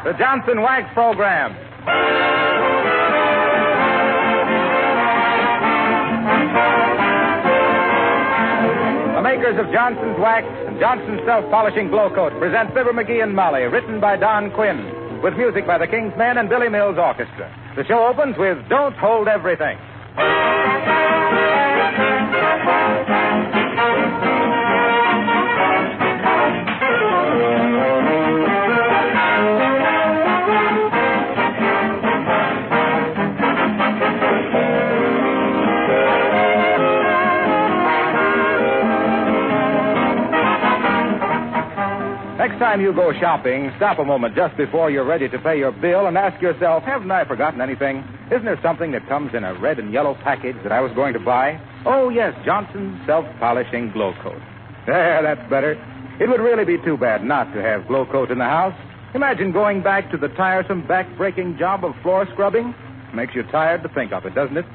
the Johnson Wax Program. The makers of Johnson's Wax and Johnson's Self-Polishing Glow Coat present Fibber McGee and Molly, written by Don Quinn, with music by the King's Men and Billy Mills Orchestra. The show opens with Don't Hold Everything. Next time you go shopping, stop a moment just before you're ready to pay your bill and ask yourself, haven't I forgotten anything? Isn't there something that comes in a red and yellow package that I was going to buy? Oh, yes, Johnson's Self-Polishing Glow Coat. There, that's better. It would really be too bad not to have Glow Coat in the house. Imagine going back to the tiresome, back-breaking job of floor scrubbing. Makes you tired to think of it, doesn't it?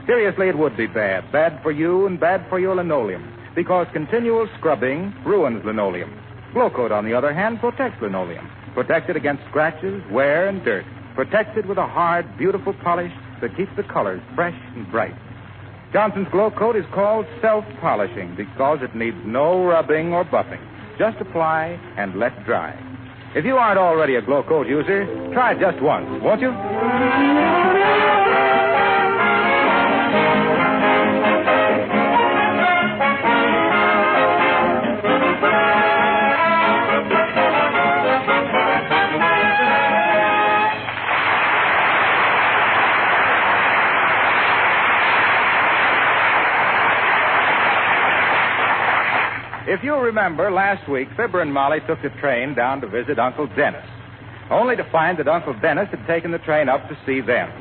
Seriously, it would be bad. Bad for you and bad for your linoleum. Because continual scrubbing ruins linoleum. Glow Coat, on the other hand, protects linoleum. Protected against scratches, wear, and dirt. Protected with a hard, beautiful polish that keeps the colors fresh and bright. Johnson's Glow Coat is called self-polishing because it needs no rubbing or buffing. Just apply and let dry. If you aren't already a Glow Coat user, try it just once, won't you? If you remember, last week, Fibber and Molly took the train down to visit Uncle Dennis, only to find that Uncle Dennis had taken the train up to see them.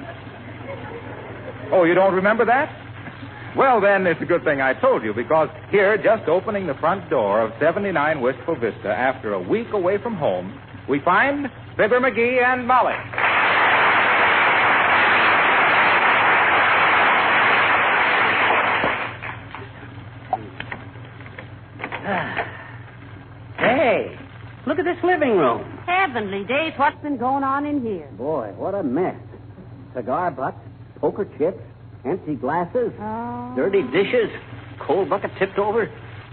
Oh, you don't remember that? Well, then, it's a good thing I told you, because here, just opening the front door of 79 Wistful Vista after a week away from home, we find Fibber McGee and Molly. Hey, look at this living room. Heavenly days, what's been going on in here? Boy, what a mess. Cigar butts, poker chips, empty glasses, dirty dishes, cold bucket tipped over,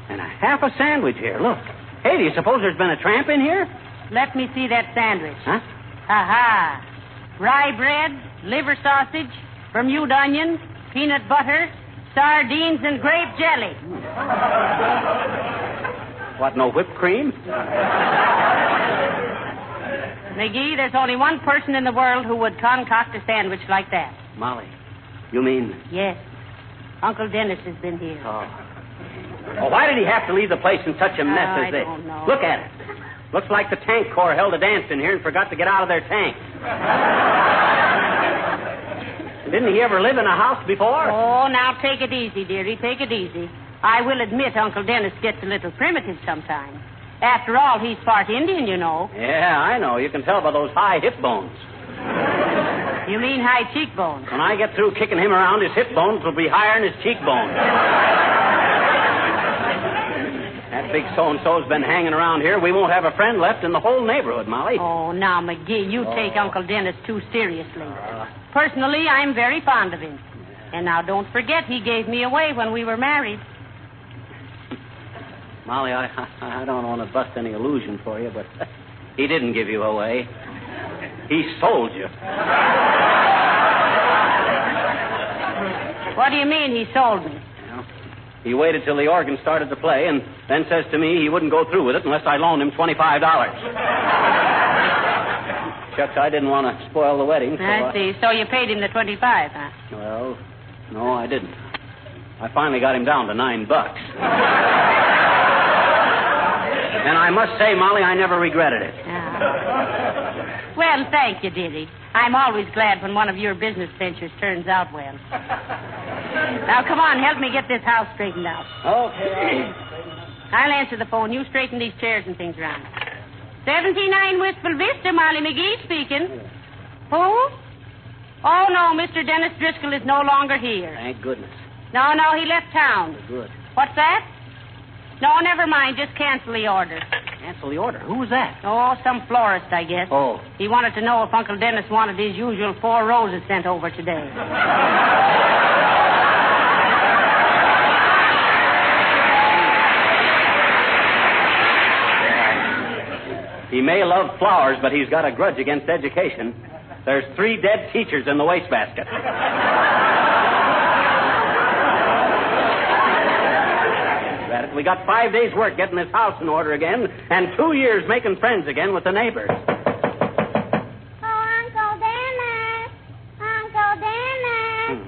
and a half a sandwich here. Look. Hey, do you suppose there's been a tramp in here? Let me see that sandwich. Huh? Aha. Rye bread, liver sausage, Bermuda onions, peanut butter, sardines, and grape jelly. What, no whipped cream? McGee, there's only one person in the world who would concoct a sandwich like that. Molly, you mean... Yes. Uncle Dennis has been here. Oh. Well, why did he have to leave the place in such a mess as this? I don't know. Look at it. Looks like the tank corps held a dance in here and forgot to get out of their tank. Didn't he ever live in a house before? Oh, now take it easy, dearie. Take it easy. I will admit Uncle Dennis gets a little primitive sometimes. After all, he's part Indian, you know. Yeah, I know. You can tell by those high hip bones. You mean high cheekbones? When I get through kicking him around, his hip bones will be higher than his cheekbones. That big so-and-so's been hanging around here. We won't have a friend left in the whole neighborhood, Molly. Oh, now, McGee, you take Uncle Dennis too seriously. Personally, I'm very fond of him. And now, don't forget, he gave me away when we were married. Molly, I don't want to bust any illusion for you, but he didn't give you away. He sold you. What do you mean he sold me? Well, he waited till the organ started to play and then says to me he wouldn't go through with it unless I loaned him $25. Shucks, I didn't want to spoil the wedding. So I see. So you paid him the $25, huh? Well, no, I didn't. I finally got him down to $9. And I must say, Molly, I never regretted it. Well, thank you, dearie. I'm always glad when one of your business ventures turns out well. Now, come on, help me get this house straightened out. Okay. I'll answer the phone. You straighten these chairs and things around. 79 Wistful Vista, Molly McGee speaking. Who? Oh, no, Mr. Dennis Driscoll is no longer here. Thank goodness. No, he left town. Good. What's that? No, never mind. Just cancel the order. Cancel the order? Who was that? Oh, some florist, I guess. Oh. He wanted to know if Uncle Dennis wanted his usual 4 roses sent over today. He may love flowers, but he's got a grudge against education. There's 3 dead teachers in the wastebasket. We got 5 days' work getting this house in order again, and 2 years making friends again with the neighbors. Oh, Uncle Dennis. Uncle Dennis.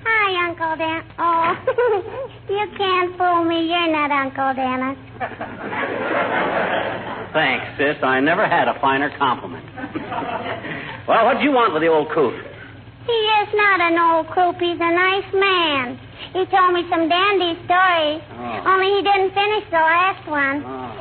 Hi, Uncle Dennis. Oh, you can't fool me. You're not Uncle Dennis. Thanks, sis. I never had a finer compliment. Well, what do you want with the old coot? He is not an old coop. He's a nice man. He told me some dandy stories. Oh. Only he didn't finish the last one. Oh.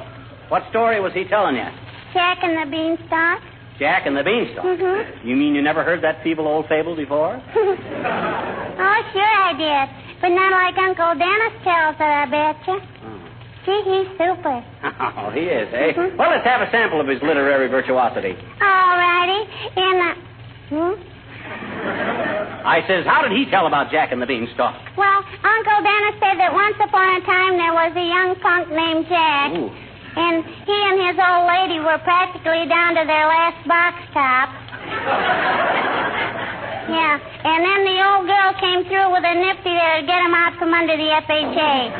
What story was he telling you? Jack and the Beanstalk. Jack and the Beanstalk? Mm-hmm. You mean you never heard that feeble old fable before? Oh, sure I did. But not like Uncle Dennis tells it, I betcha. Gee, he's super. Oh, he is, eh? Well, let's have a sample of his literary virtuosity. All righty. I says, how did he tell about Jack and the Beanstalk? Well, Uncle Dennis said that once upon a time there was a young punk named Jack. Ooh. And he and his old lady were practically down to their last box top. Yeah. And then the old girl came through with a nifty that'd get him out from under the FHA.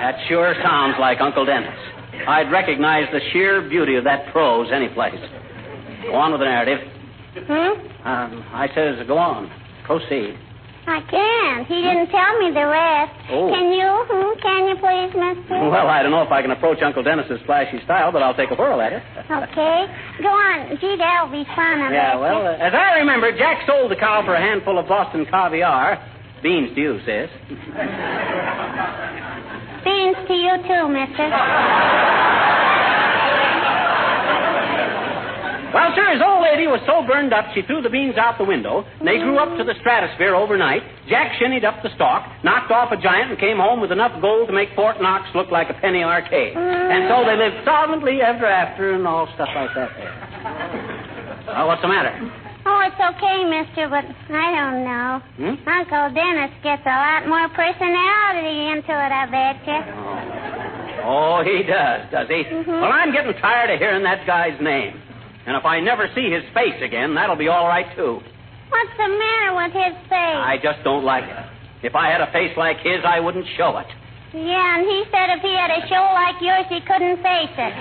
That sure sounds like Uncle Dennis. I'd recognize the sheer beauty of that prose anyplace. Go on with the narrative. I says, go on. Proceed. I can't. He didn't tell me the rest. Oh. Can you? Can you please, mister? Well, I don't know if I can approach Uncle Dennis's flashy style, but I'll take a whirl at it. Okay. Go on. Gee, that'll be fun. Yeah, well, as I remember, Jack sold the cow for a handful of Boston caviar. Beans to you, sis. Beans to you, too, mister. Well, sir, his old lady was so burned up she threw the beans out the window, and they grew up to the stratosphere overnight. Jack shinnied up the stalk, knocked off a giant, and came home with enough gold to make Fort Knox look like a penny arcade. And so they lived solvently ever after and all stuff like that there. Well, what's the matter? Oh, it's okay, mister, but I don't know. Uncle Dennis gets a lot more personality into it, I betcha. Oh, he does he? Well, I'm getting tired of hearing that guy's name. And if I never see his face again, that'll be all right, too. What's the matter with his face? I just don't like it. If I had a face like his, I wouldn't show it. Yeah, and he said if he had a show like yours, he couldn't face it.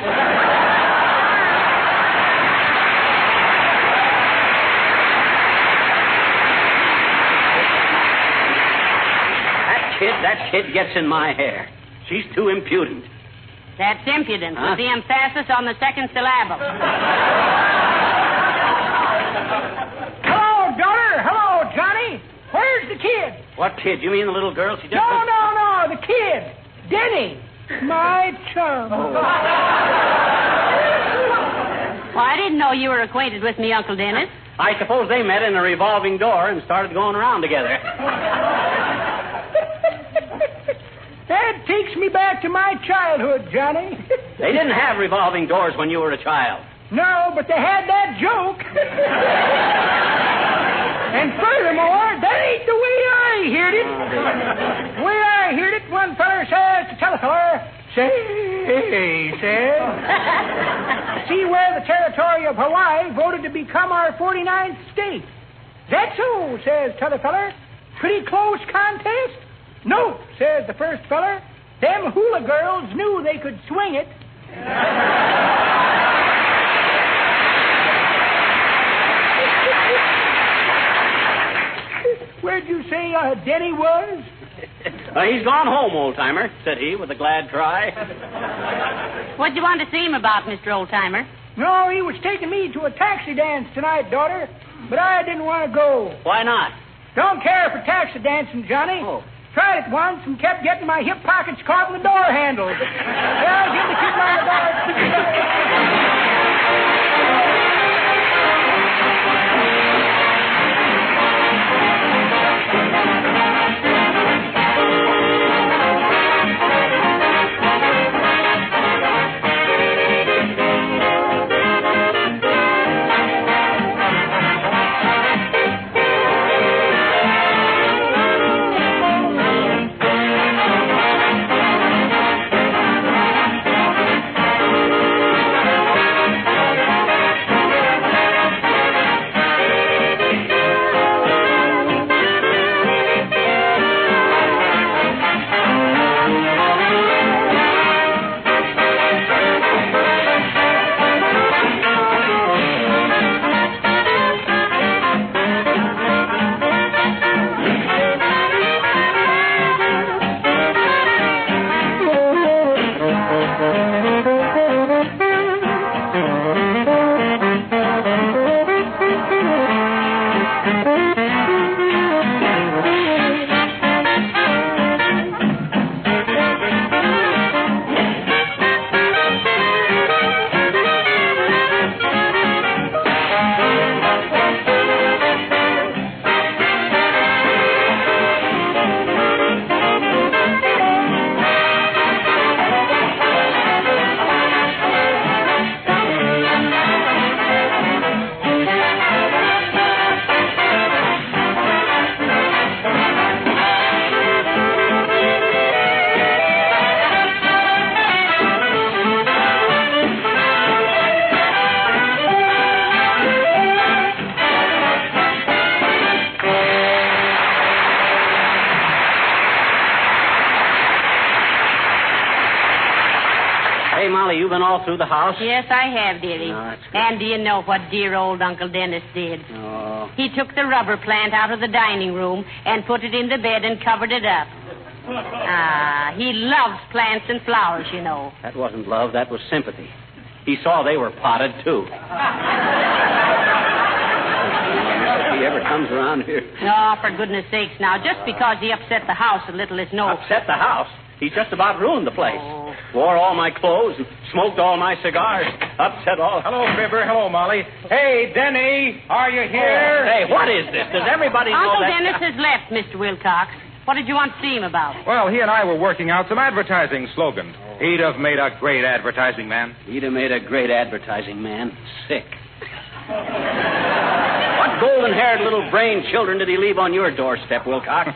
That kid gets in my hair. She's too impudent. That's impudence with the emphasis on the second syllable. Hello, daughter. Hello, Johnny. Where's the kid? What kid? You mean the little girl? She just... No, the kid. Denny. My chum. Well, I didn't know you were acquainted with me, Uncle Dennis. I suppose they met in a revolving door and started going around together. That takes me back to my childhood, Johnny. They didn't have revolving doors when you were a child. No, but they had that joke. And furthermore, that ain't the way I heard it. The way I heard it, one feller says to t'other feller, say, says, see where the territory of Hawaii voted to become our 49th state. That's so, says t'other feller. Pretty close contest? No, says the first feller. Them hula girls knew they could swing it. Where'd you say Denny was? He's gone home, old-timer, said he with a glad cry. What'd you want to see him about, Mr. Old-Timer? No, he was taking me to a taxi dance tonight, daughter. But I didn't want to go. Why not? Don't care for taxi dancing, Johnny. Oh. Tried it once and kept getting my hip pockets caught in the door handle. Well, give the kid my Say, Molly, you've been all through the house? Yes, I have, dearie. Oh, that's good. And do you know what dear old Uncle Dennis did? Oh. He took the rubber plant out of the dining room and put it in the bed and covered it up. He loves plants and flowers, you know. That wasn't love, that was sympathy. He saw they were potted, too. If he ever comes around here. Oh, for goodness sakes now, just because he upset the house a little is no... Upset the house? He just about ruined the place. Oh. Wore all my clothes and smoked all my cigars. Upset all... Hello, Fibber. Hello, Molly. Hey, Denny, are you here? Hey, what is this? Does everybody know Uncle that... Dennis has left, Mr. Wilcox. What did you want to see him about? Well, he and I were working out some advertising slogans. He'd have made a great advertising man. He'd have made a great advertising man. Sick. What golden-haired little brain children did he leave on your doorstep, Wilcox?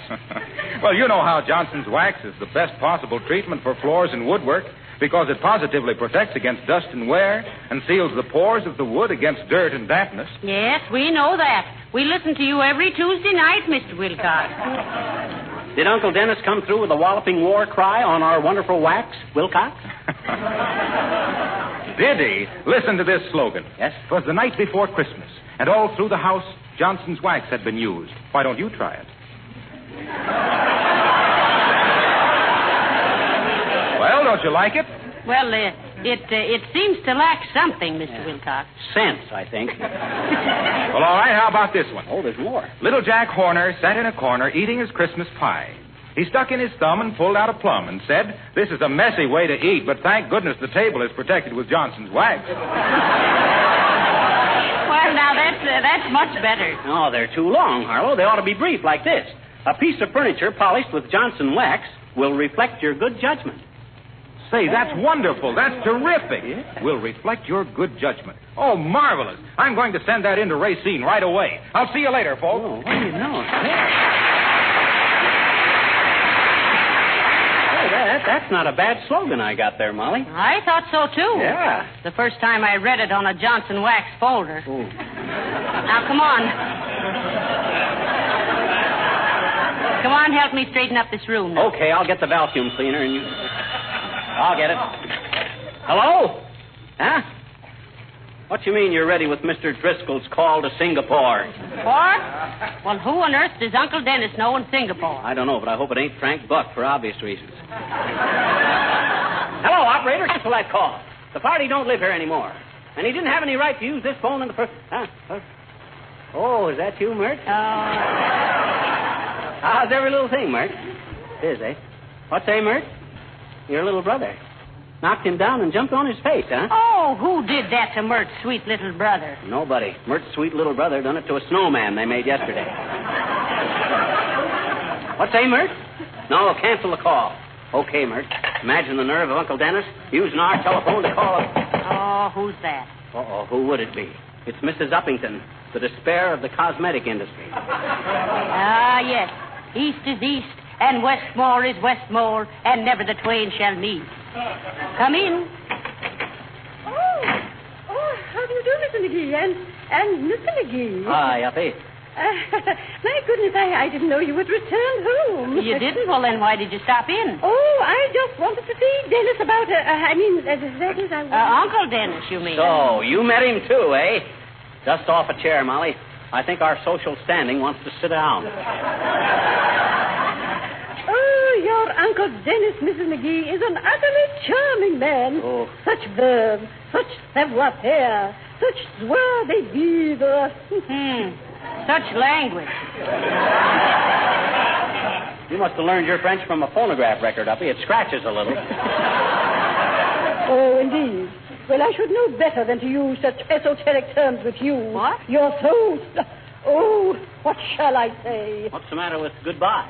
Well, you know how Johnson's wax is the best possible treatment for floors and woodwork because it positively protects against dust and wear and seals the pores of the wood against dirt and dampness. Yes, we know that. We listen to you every Tuesday night, Mr. Wilcox. Did Uncle Dennis come through with a walloping war cry on our wonderful wax, Wilcox? Did he? Listen to this slogan. Yes? It was the night before Christmas, and all through the house, Johnson's wax had been used. Why don't you try it? Well, don't you like it? Well, it seems to lack something, Mr. Wilcox. Sense, I think. Well, all right, how about this one? Oh, there's more. Little Jack Horner sat in a corner eating his Christmas pie. He stuck in his thumb and pulled out a plum and said, "This is a messy way to eat, but thank goodness the table is protected with Johnson's wax." Well, now, that's much better. Oh, they're too long, Harlow. They ought to be brief like this. A piece of furniture polished with Johnson wax will reflect your good judgment. Say, that's wonderful. That's terrific. Yeah. Will reflect your good judgment. Oh, marvelous. I'm going to send that into Racine right away. I'll see you later, folks. Oh, what do you know? That's not a bad slogan I got there, Molly. I thought so, too. Yeah. The first time I read it on a Johnson wax folder. Oh. Now, come on. Come on, help me straighten up this room now. Okay, I'll get the vacuum cleaner and you... I'll get it. Hello? Huh? What you mean you're ready with Mr. Driscoll's call to Singapore? What? Well, who on earth does Uncle Dennis know in Singapore? I don't know, but I hope it ain't Frank Buck for obvious reasons. Hello, operator. Cancel that call. The party don't live here anymore. And he didn't have any right to use this phone in the first... Huh? Oh, is that you, Mert? How's every little thing, Mert? It is, eh? What's say, Mert? Your little brother. Knocked him down and jumped on his face, huh? Oh, who did that to Mert's sweet little brother? Nobody. Mert's sweet little brother done it to a snowman they made yesterday. What say, Mert? No, cancel the call. Okay, Mert. Imagine the nerve of Uncle Dennis using our telephone to call him. Oh, who's that? Uh-oh, who would it be? It's Mrs. Uppington, the despair of the cosmetic industry. Ah, yes. East is east, and Westmore is Westmore, and never the twain shall meet. Come in. Oh, how do you do, Mr. McGee and Mr. McGee? Hi, Uppy. My goodness, I didn't know you would return home. You didn't? Well, then why did you stop in? Oh, I just wanted to see Dennis about, that is, I... Uncle Dennis, you mean? So, you met him too, eh? Dust off a chair, Molly. I think our social standing wants to sit down. Oh, your Uncle Dennis, Mrs. McGee, is an utterly charming man. Oh. Such verve, such savoir-faire, such joie de vivre. Such language. You must have learned your French from a phonograph record, Uppy. It scratches a little. Oh, indeed. Well, I should know better than to use such esoteric terms with you. What? You're so... Oh, what shall I say? What's the matter with goodbye?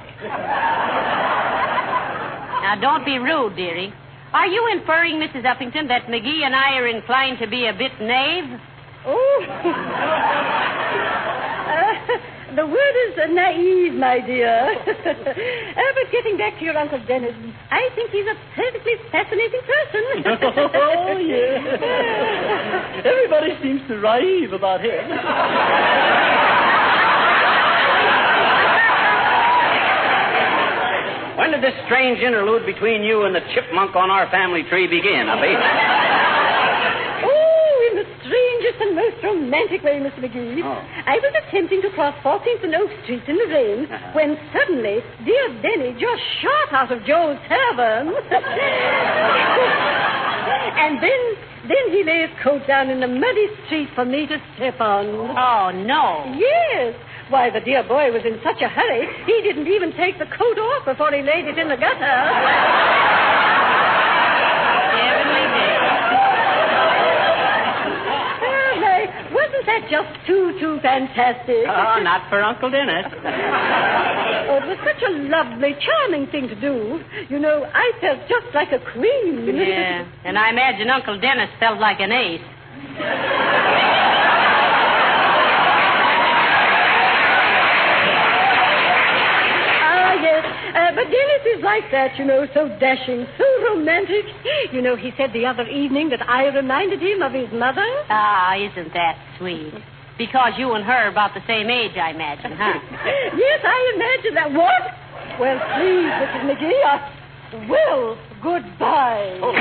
Now, don't be rude, dearie. Are you inferring, Mrs. Uppington, that McGee and I are inclined to be a bit knave? Oh. The word is naive, my dear. But getting back to your Uncle Dennis, I think he's a perfectly fascinating person. Oh, yeah. Everybody seems to rave about him. When When did this strange interlude between you and the chipmunk on our family tree begin, Uppy? Oh, in the strangest and most romantic way, Mr. McGee. Oh. I was attempting to cross 14th and Oak Street in the rain when suddenly dear Denny just shot out of Joe's tavern. And then he lay his coat down in the muddy street for me to step on. Oh, no. Yes. Why, the dear boy was in such a hurry, he didn't even take the coat off before he laid it in the gutter. Heavenly day. Wasn't that just too fantastic? Oh, not for Uncle Dennis. Oh, it was such a lovely, charming thing to do. You know, I felt just like a queen. Yeah, and I imagine Uncle Dennis felt like an ace. But Dennis is like that, you know, so dashing, so romantic. You know, he said the other evening that I reminded him of his mother. Ah, isn't that sweet? Because you and her are about the same age, I imagine, huh? Yes, I imagine that. What? Well, please, Mrs. McGee, well, goodbye. Oh,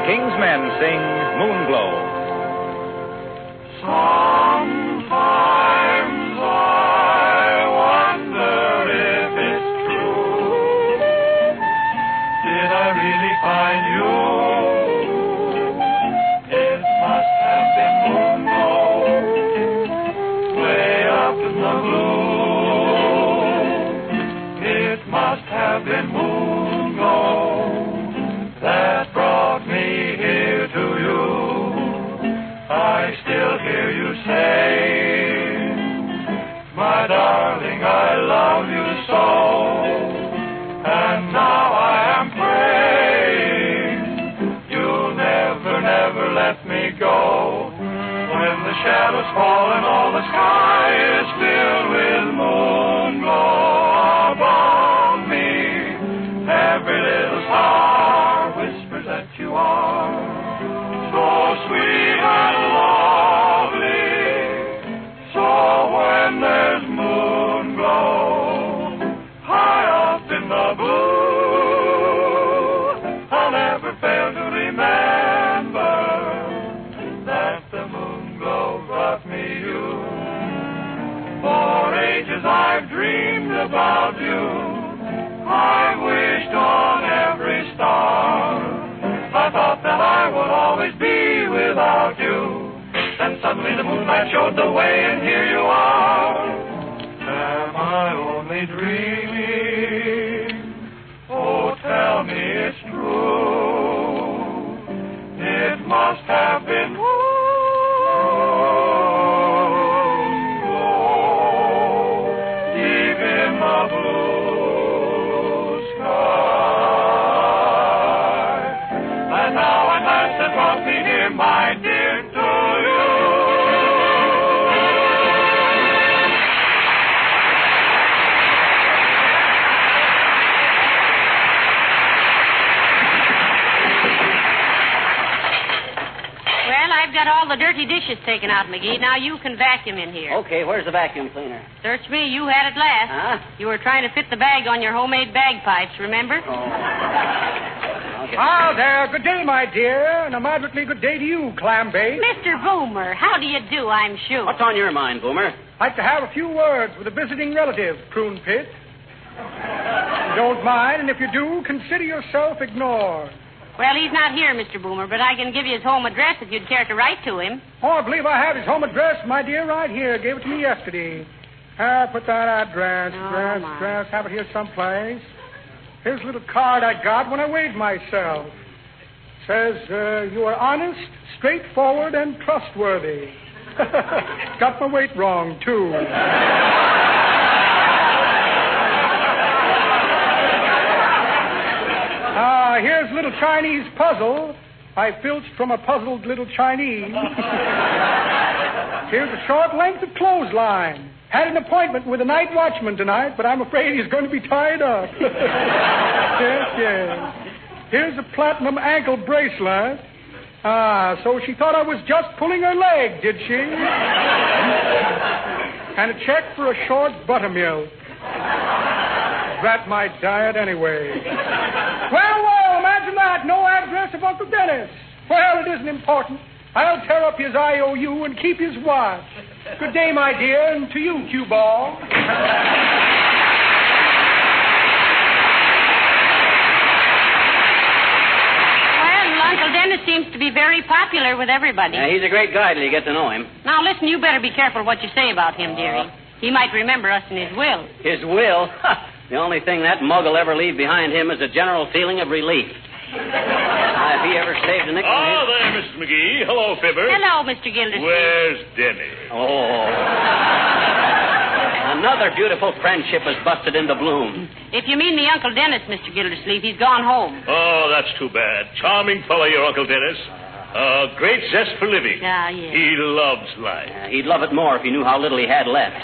King's Men sing Moonglow. Sometimes I wonder if it's true. Did I really find you? It must have been moonglow, way up in the blue. It must have been moonglow that brought me here to you. I still hear you say, my darling, I love you so. And now I am praying you'll never, never let me go. When the shadows fall and all the sky is filled with moonglow above me, every little star whispers that you are so sweet and lovely. So when there's moon glow high up in the blue, I'll never fail to remember that the moon glow brought me you. For ages I've dreamed about you. I wished on every star. I thought that I would always be without you. Then suddenly the moonlight showed the way, and here you are. Am I only dreaming? Oh, tell me it's true. It must have been deep in the blue sky. And now at last it brought me here, my dear, to you. Well, I've got all the dirty dishes taken out, McGee. Now you can vacuum in here. okay, where's the vacuum cleaner? Search me, you had it last. Huh? You were trying to fit the bag on your homemade bagpipes, remember? Oh. Okay. Ah, there. Good day, my dear. And a moderately good day to you, Clambake. Mr. Boomer, how do you do, I'm sure? What's on your mind, Boomer? Like to have a few words with a visiting relative, Prune Pit. You don't mind, and if you do, consider yourself ignored. Well, he's not here, Mr. Boomer, but I can give you his home address if you'd care to write to him. Oh, I believe I have his home address, my dear, right here. Gave it to me yesterday. Put that address, address. Have it here someplace. Here's a little card I got when I weighed myself. Says, you are honest, straightforward, and trustworthy. Got my weight wrong, too. Here's a little Chinese puzzle I filched from a puzzled little Chinese. Here's a short length of clothesline. Had an appointment with a night watchman tonight, but I'm afraid he's going to be tied up. Yes, yes. Here's a platinum ankle bracelet. Ah, so she thought I was just pulling her leg, did she? And a check for a short buttermilk. That might diet anyway. Well, imagine that. No address of Uncle Dennis. Well, it isn't important. I'll tear up his IOU and keep his watch. Good day, my dear, and to you, cue ball. Uncle Dennis seems to be very popular with everybody. Yeah, he's a great guy till you get to know him. Now, listen, you better be careful what you say about him, dearie. He might remember us in his will. His will? The only thing that mug will ever leave behind him is a general feeling of relief. If he ever saved a nickel... Oh, there, Mrs. McGee. Hello, Fibber. Hello, Mr. Gildersleeve. Where's Denny? Oh. Another beautiful friendship has busted into bloom. If you mean the Uncle Dennis, Mr. Gildersleeve, he's gone home. Oh, that's too bad. Charming fellow, your Uncle Dennis. Great zest for living. Ah, yes. He loves life. He'd love it more if he knew how little he had left.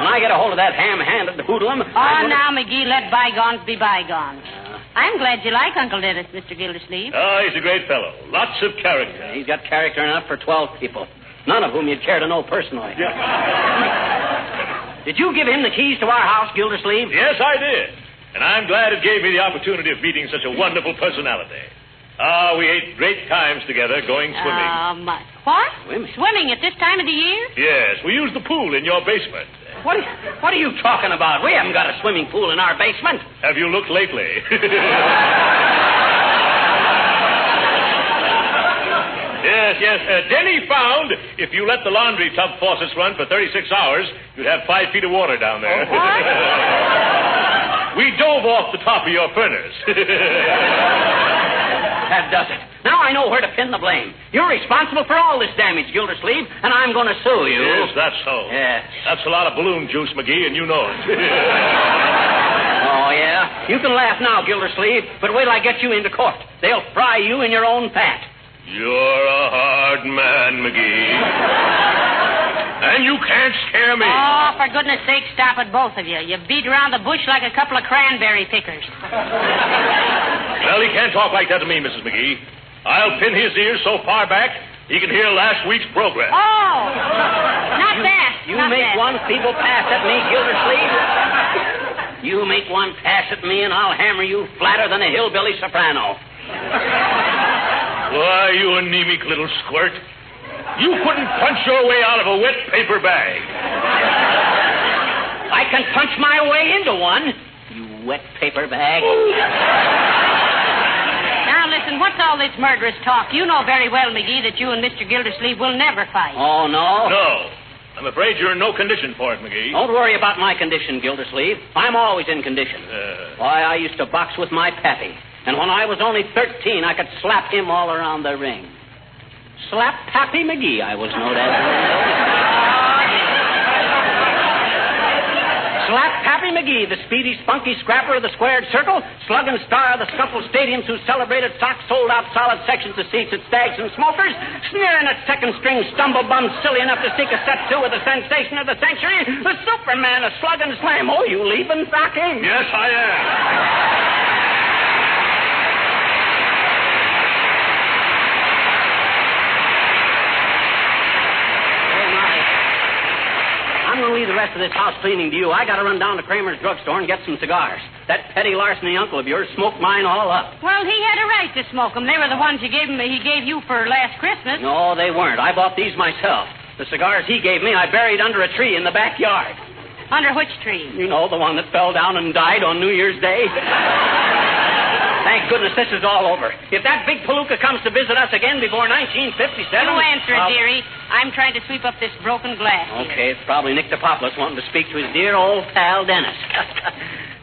When I get a hold of that ham-handed hoodlum... Now, McGee, let bygones be bygones. I'm glad you like Uncle Dennis, Mr. Gildersleeve. Oh, he's a great fellow. Lots of character. He's got character enough for 12 people, none of whom you'd care to know personally. Did you give him the keys to our house, Gildersleeve? Yes, I did. And I'm glad it gave me the opportunity of meeting such a wonderful personality. We ate great times together going swimming. What? Swimming at this time of the year? Yes, we used the pool in your basement. What are you talking about? We haven't got a swimming pool in our basement. Have you looked lately? Yes. Denny found if you let the laundry tub faucets run for 36 hours, you'd have 5 feet of water down there. What? We dove off the top of your furnace. That does it. Now I know where to pin the blame. You're responsible for all this damage, Gildersleeve, and I'm going to sue you. Yes, that's so. Yes. That's a lot of balloon juice, McGee, and you know it. Oh, yeah? You can laugh now, Gildersleeve, but wait till I get you into court. They'll fry you in your own fat. You're a hard man, McGee. And you can't scare me. Oh, for goodness sake, stop it, both of you. You beat around the bush like a couple of cranberry pickers. Well, he can't talk like that to me, Mrs. McGee. I'll pin his ears so far back he can hear last week's program. Oh, not that. You make one feeble pass at me, Gildersleeve. You make one pass at me, and I'll hammer you flatter than a hillbilly soprano. Why, you anemic little squirt. You couldn't punch your way out of a wet paper bag. I can punch my way into one, you wet paper bag. Now, listen, what's all this murderous talk? You know very well, McGee, that you and Mr. Gildersleeve will never fight. Oh, no? No. I'm afraid you're in no condition for it, McGee. Don't worry about my condition, Gildersleeve. I'm always in condition. Why, I used to box with my pappy. And when I was only 13, I could slap him all around the ring. Slap Pappy McGee, I was known as. Slap Pappy McGee, the speedy, spunky scrapper of the squared circle, slug and star of the scuffle stadiums who celebrated socks sold out solid sections of seats at Stags and Smokers, sneering at second-string stumble bums silly enough to seek a set two with the sensation of the century, the Superman of slug and slam. Oh, you leaving, Rocky? Yes, I am. I'm going to leave the rest of this house cleaning to you. I got to run down to Kramer's drugstore and get some cigars. That petty larceny uncle of yours smoked mine all up. Well, he had a right to smoke them. They were the ones he gave you for last Christmas. No, they weren't. I bought these myself. The cigars he gave me, I buried under a tree in the backyard. Under which tree? You know, the one that fell down and died on New Year's Day. Thank goodness this is all over. If that big palooka comes to visit us again before 1957... You answer it, dearie. I'm trying to sweep up this broken glass. Okay, it's probably Nick DePopoulos wanting to speak to his dear old pal Dennis.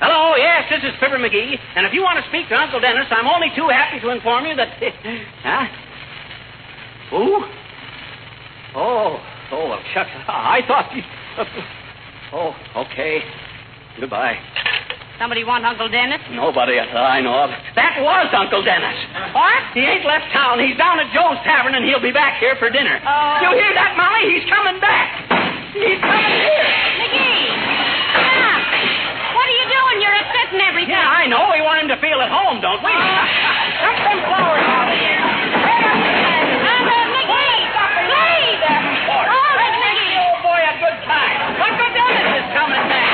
Hello, yes, this is Fibber McGee. And if you want to speak to Uncle Dennis, I'm only too happy to inform you that... Huh? Who? Oh, well, shucks. I thought you... Oh, okay. Goodbye. Somebody want Uncle Dennis? Nobody I know of. That was Uncle Dennis. What? He ain't left town. He's down at Joe's Tavern, and he'll be back here for dinner. Oh. You hear that, Molly? He's coming back. He's coming here. McGee! Stop! What are you doing? You're upsetting everything. Yeah, I know. We want him to feel at home, don't we? Dump them flowers out of here. McGee! Please! Oh, McGee! Oh, boy, a good time. Uncle Dennis is coming back.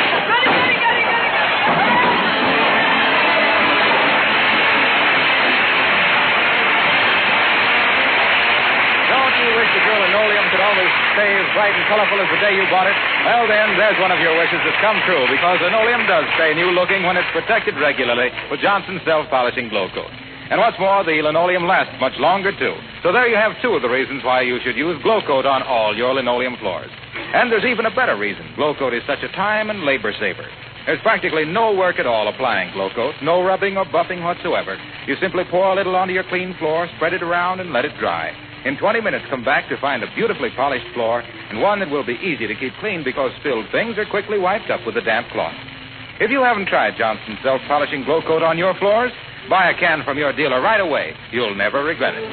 Don't you wish that your linoleum could always stay as bright and colorful as the day you bought it? Well, then, there's one of your wishes that's come true, because linoleum does stay new-looking when it's protected regularly with Johnson's self-polishing glow coat. And what's more, the linoleum lasts much longer, too. So there you have two of the reasons why you should use glow coat on all your linoleum floors. And there's even a better reason. Glow coat is such a time and labor saver. There's practically no work at all applying glow coat, no rubbing or buffing whatsoever. You simply pour a little onto your clean floor, spread it around, and let it dry. In 20 minutes, come back to find a beautifully polished floor and one that will be easy to keep clean because spilled things are quickly wiped up with a damp cloth. If you haven't tried Johnson's self-polishing glow coat on your floors, buy a can from your dealer right away. You'll never regret it.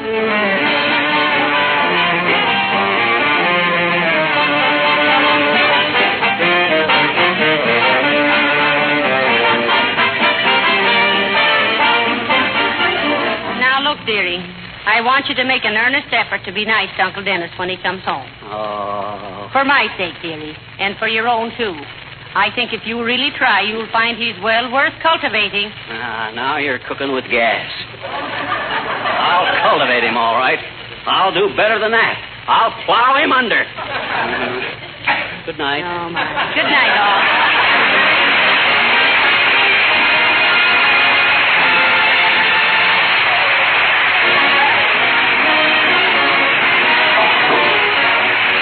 Now, look, dearie. I want you to make an earnest effort to be nice to Uncle Dennis when he comes home. Oh. For my sake, dearie, and for your own, too. I think if you really try, you'll find he's well worth cultivating. Now you're cooking with gas. I'll cultivate him, all right. I'll do better than that. I'll plow him under. Good night. Oh, my. Good night, all.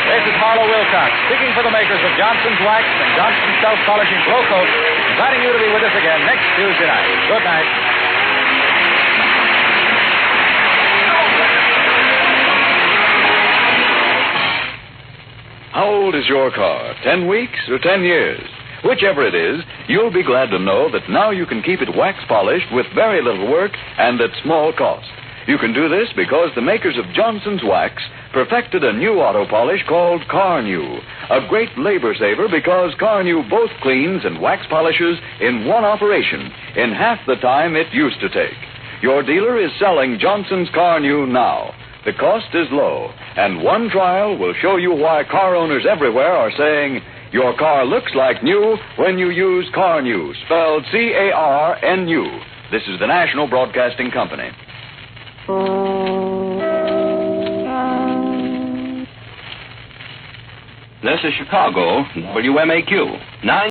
This is Harlow Wilcox, speaking for the makers of Johnson's Wax and Johnson's Self-Polishing Glow Coat, inviting you to be with us again next Tuesday night. Good night. How old is your car? 10 weeks or 10 years? Whichever it is, you'll be glad to know that now you can keep it wax polished with very little work and at small cost. You can do this because the makers of Johnson's Wax perfected a new auto polish called Car-New, a great labor saver because Car-New both cleans and wax polishes in one operation in half the time it used to take. Your dealer is selling Johnson's Car-New now. The cost is low, and one trial will show you why car owners everywhere are saying your car looks like new when you use Car-New, spelled C-A-R-N-U. This is the National Broadcasting Company. This is Chicago, WMAQ. 9